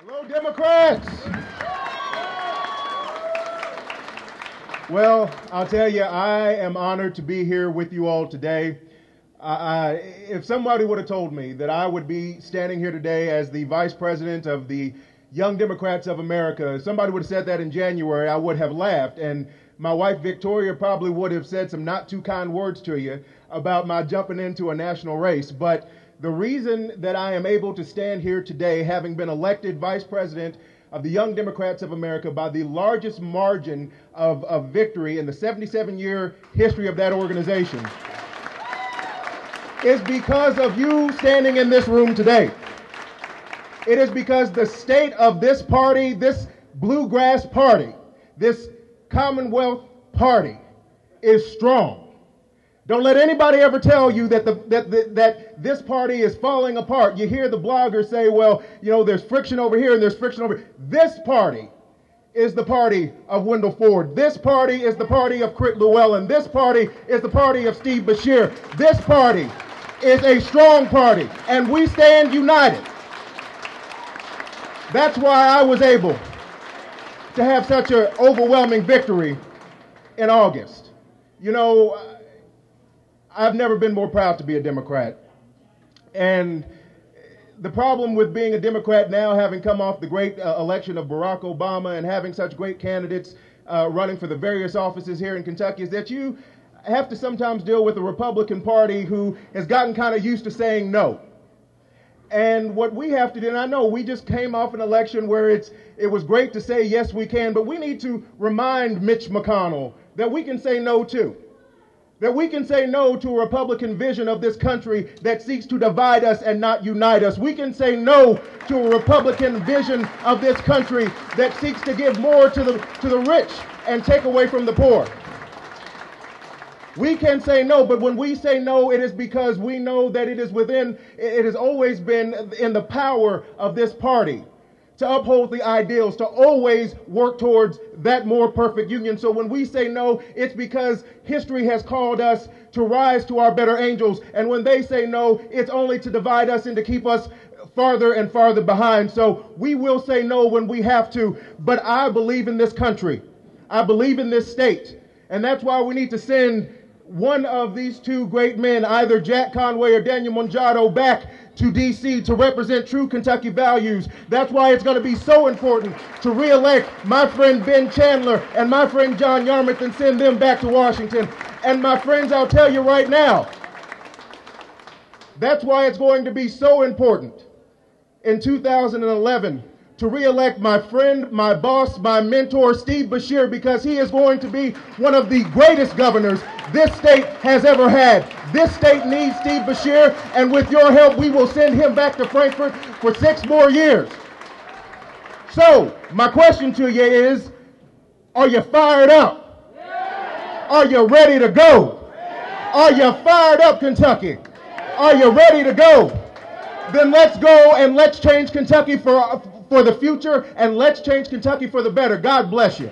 Hello, Democrats. Well, I'll tell you, I am honored to be here with you all today. If somebody would have told me that I would be standing here today as the vice president of the Young Democrats of America, if somebody would have said that in January, I would have laughed. And my wife, Victoria, probably would have said some not too kind words to you about my jumping into a national race. But the reason that I am able to stand here today, having been elected vice president of the Young Democrats of America by the largest margin of victory in the 77-year history of that organization, is because of you standing in this room today. It is because the state of this party, this bluegrass party, this Commonwealth party is strong. Don't let anybody ever tell you that this party is falling apart. You hear the bloggers say, well, you know, there's friction over here and there's friction over here. This party is the party of Wendell Ford. This party is the party of Crit Llewellyn. This party is the party of Steve Beshear. This party is a strong party, and we stand united. That's why I was able to have such an overwhelming victory in August. You know, I've never been more proud to be a Democrat. And the problem with being a Democrat now, having come off the great election of Barack Obama and having such great candidates running for the various offices here in Kentucky, is that you have to sometimes deal with a Republican Party who has gotten kind of used to saying no. And what we have to do, and I know we just came off an election where it was great to say yes we can, but we need to remind Mitch McConnell that we can say no too. That we can say no to a Republican vision of this country that seeks to divide us and not unite us. We can say no to a Republican vision of this country that seeks to give more to the rich and take away from the poor. We can say no, but when we say no, it is because we know that it has always been in the power of this party to uphold the ideals, to always work towards that more perfect union. So when we say no, it's because history has called us to rise to our better angels. And when they say no, it's only to divide us and to keep us farther and farther behind. So we will say no when we have to. But I believe in this country. I believe in this state. And that's why we need to send one of these two great men, either Jack Conway or Daniel Monjado, back to D.C. to represent true Kentucky values. That's why it's going to be so important to re-elect my friend Ben Chandler and my friend John Yarmouth and send them back to Washington. And my friends, I'll tell you right now, that's why it's going to be so important in 2011 to re-elect my friend, my boss, my mentor, Steve Beshear, because he is going to be one of the greatest governors this state has ever had. This state needs Steve Beshear, and with your help, we will send him back to Frankfort for 6 more years. So, my question to you is, are you fired up? Are you ready to go? Are you fired up, Kentucky? Are you ready to go? Then let's go and let's change Kentucky for the future, and let's change Kentucky for the better. God bless you.